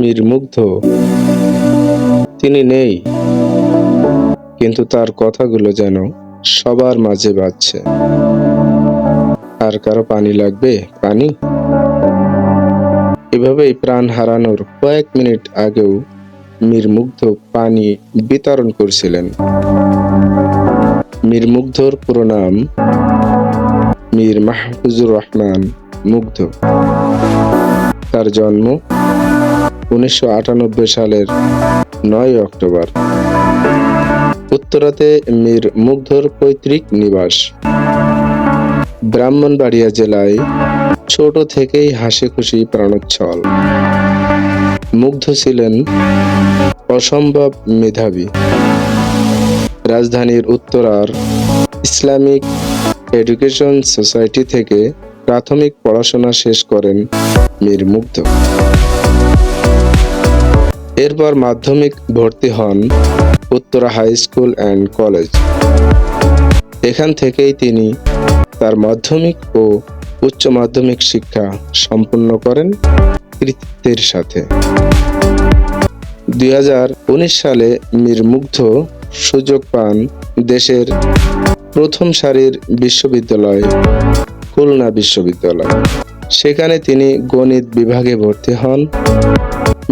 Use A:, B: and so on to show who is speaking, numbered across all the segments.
A: মীর মুগ্ধ তিনি নেই, কিন্তু তার কথাগুলো যেন সবার মাঝে বাজছে। আর কারো পানি লাগবে? পানি। এভাবেই প্রাণ হারানোর কয়েক মিনিট আগেও মীর মুগ্ধ পানি বিতরণ করছিলেন। মীর মুগ্ধর পুরো নাম মীর মাহফুজুর রহমান মুগ্ধ। তার জন্ম 1998 সালের 9 অক্টোবর। উত্তরাতে মীর মুগ্ধর পৈতৃক নিবাস। ব্রাহ্মণবাড়িয়া জেলায় ছোট থেকেই হাসি খুশি প্রাণোচ্ছল। মুগ্ধ ছিলেন অসম্ভব মেধাবী। রাজধানীর উত্তরার ইসলামিক এডুকেশন সোসাইটি থেকে প্রাথমিক পড়াশোনা শেষ করেন মীর মুগ্ধ। এরপর মাধ্যমিক ভর্তি হন Uttara high school and college. এখান থেকেই তিনি তার মাধ্যমিক ও উচ্চ মাধ্যমিক শিক্ষা সম্পন্ন করেন কৃতিত্বের সাথে। 2019 সালে মীর মুগ্ধ সুযোগ পান দেশের প্রথম সারির বিশ্ববিদ্যালয় খুলনা বিশ্ববিদ্যালয়। সেখানে তিনি গণিত বিভাগে ভর্তি হন।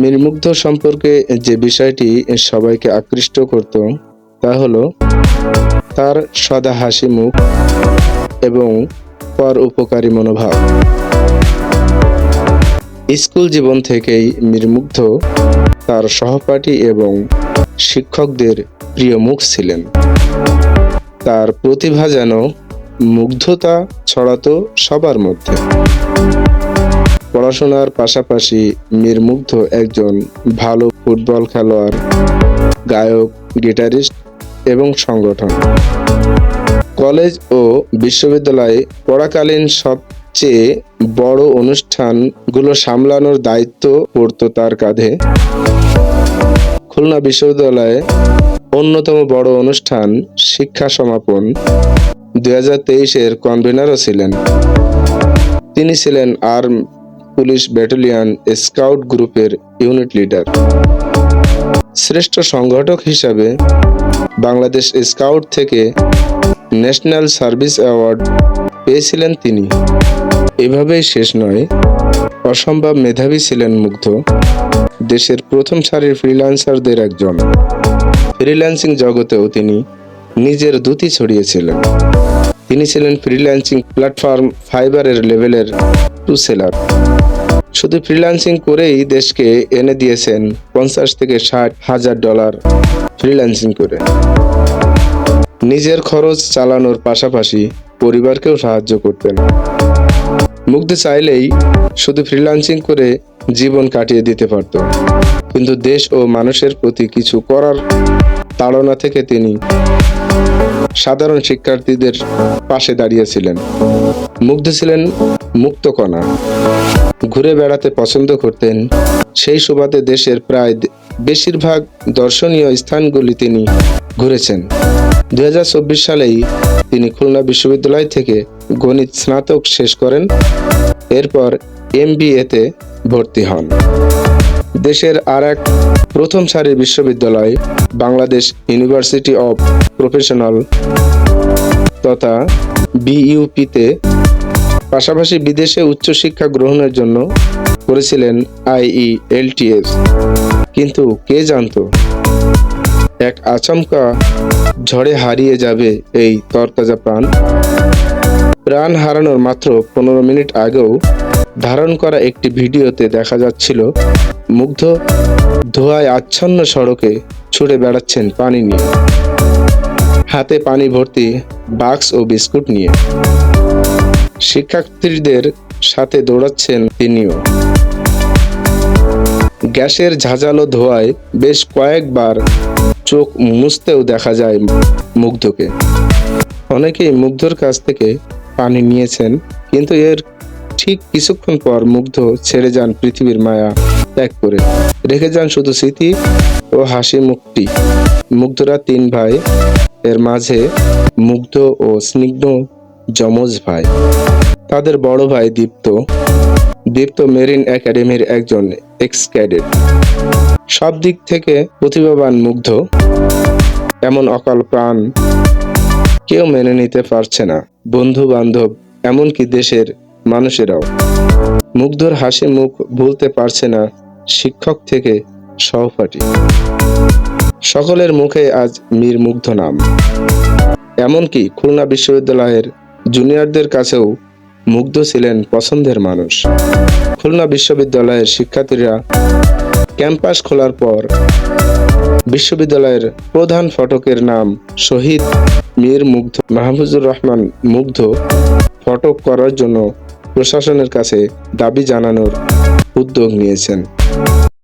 A: মীর মুগ্ধ সম্পর্কে যে বিষয়টি সবাইকে আকৃষ্ট করত তা হলো তার সদা হাসি মুখ এবং পর উপকারী মনোভাব। স্কুল জীবন থেকেই মীর মুগ্ধ তার সহপাঠী এবং শিক্ষকদের প্রিয় মুখ ছিলেন। তার প্রতিভা যেন মুগ্ধতা ছড়াতো সবার মধ্যে। পড়াশোনার পাশাপাশি মীর মুগ্ধ একজন ভালো ফুটবল খেলোয়াড়, গায়ক, গিটারিস্ট এবং সংগঠন। কলেজ ও বিশ্ববিদ্যালয়ে পড়াকালীন সবচেয়ে বড় অনুষ্ঠানগুলো সামলানোর দায়িত্ব পড়ত তার কাঁধে। খুলনা বিশ্ববিদ্যালয়ে অন্যতম বড় অনুষ্ঠান শিক্ষা সমাপন 2023-এর কনভেনারও ছিলেন। তিনি ছিলেন আর্ম পুলিশ ব্যাটালিয়ন স্কাউট গ্রুপের ইউনিট লিডার। শ্রেষ্ঠ সংগঠক হিসাবে বাংলাদেশ স্কাউট থেকে ন্যাশনাল সার্ভিস অ্যাওয়ার্ড পেয়েছিলেন তিনি। এভাবেই শেষ নয়, অসম্ভব মেধাবী ছিলেন মুগ্ধ। দেশের প্রথম সারির ফ্রিল্যান্সারদের একজন। ফ্রিল্যান্সিং জগতেও তিনি নিজের দ্যুতি ছড়িয়েছিলেন। তিনি ছিলেন ফ্রিল্যান্সিং প্ল্যাটফর্ম ফাইবারের লেভেলের 2 সেলার। শুধু ফ্রিল্যান্সিং করেই দেশকে এনে দিয়েছেন $50,000 থেকে $60,000 ফ্রিল্যান্সিং করে। নিজের খরচ চালানোর পাশাপাশি পরিবারকেও সাহায্য করতেন। মুগ্ধ চাইলেই শুধু ফ্রিল্যান্সিং করে জীবন কাটিয়ে দিতে পারত, কিন্তু দেশ ও মানুষের প্রতি কিছু করার তাড়না থেকে তিনি সাধারণ শিক্ষার্থীদের পাশে দাঁড়িয়েছিলেন। মুগ্ধ ছিলেন মুক্তকণা, ঘুরে বেড়াতে পছন্দ করতেন। সেই সুবাদে দেশের প্রায় বেশিরভাগ দর্শনীয় স্থানগুলি তিনি ঘুরেছেন। 2024 সালেই তিনি খুলনা বিশ্ববিদ্যালয় থেকে গণিত স্নাতক শেষ করেন। এরপর MBA-তে ভর্তি হন। দেশের আরেক প্রথম সারির বিশ্ববিদ্যালয় বাংলাদেশ ইউনিভার্সিটি অব প্রফেশনাল তথা BUP-তে পাশাপাশি বিদেশে উচ্চশিক্ষা গ্রহণের জন্য করেছিলেন IELTS। কিন্তু কে জানতো এক আচমকা ঝড়ে হারিয়ে যাবে এই তরতাজা প্রাণ। প্রাণ হারানোর মাত্র 15 মিনিট আগেও ধারণ করা একটি ভিডিওতে দেখা যাচ্ছিল মুগ্ধ ধোঁয়ায় আচ্ছন্ন সড়কে ছুটে বেড়াচ্ছেন পানি নিয়ে, হাতে পানি ভর্তি বাক্স ও বিস্কুট নিয়ে। শিক্ষার্থীদের সাথে দৌড়াচ্ছেন তিনিও। গ্যাসের ঝাঁঝালো ধোঁয়ায় বেশ কয়েকবার চোখ মুছতেও দেখা যায় মুগ্ধকে। অনেকেই মুগ্ধর কাছ থেকে পানি নিয়েছেন, কিন্তু এর ঠিক কিছুক্ষণ পর মুগ্ধ ছেড়ে যান পৃথিবীর মায়া ত্যাগ করে। রেখে যান শুধু স্মৃতি ও হাসি মুখটি। মুগ্ধরা 3 ভাই, এর মাঝে মুগ্ধ ও স্নিগ্ধ যমজ ভাই। তাদের বড় ভাই দীপ্ত দীপ্ত মেরিন একাডেমির একজন এক্স ক্যাডেট। সব দিক থেকে প্রতিভাবান মুগ্ধ। এমন অকাল প্রাণ কেউ মেনে নিতে পারছে না, বন্ধু বান্ধব এমনকি দেশের মানুষেরাও। মুগ্ধর হাসি মুখ ভুলতে পারছে না শিক্ষক থেকে সহপাঠী। সকলের মুখে আজ মীর মুগ্ধ নাম। এমনকি খুলনা বিশ্ববিদ্যালয়ের জুনিয়রদের কাছেও মুগ্ধ ছিলেন পছন্দের মানুষ। খুলনা বিশ্ববিদ্যালয়ের শিক্ষার্থীরা ক্যাম্পাস খোলার পর বিশ্ববিদ্যালয়ের প্রধান ফটকের নাম শহীদ মীর মুগ্ধ মাহফুজুর রহমান মুগ্ধ ফটক করার জন্য প্রশাসনের কাছে দাবি জানানোর উদ্যোগ নিয়েছেন।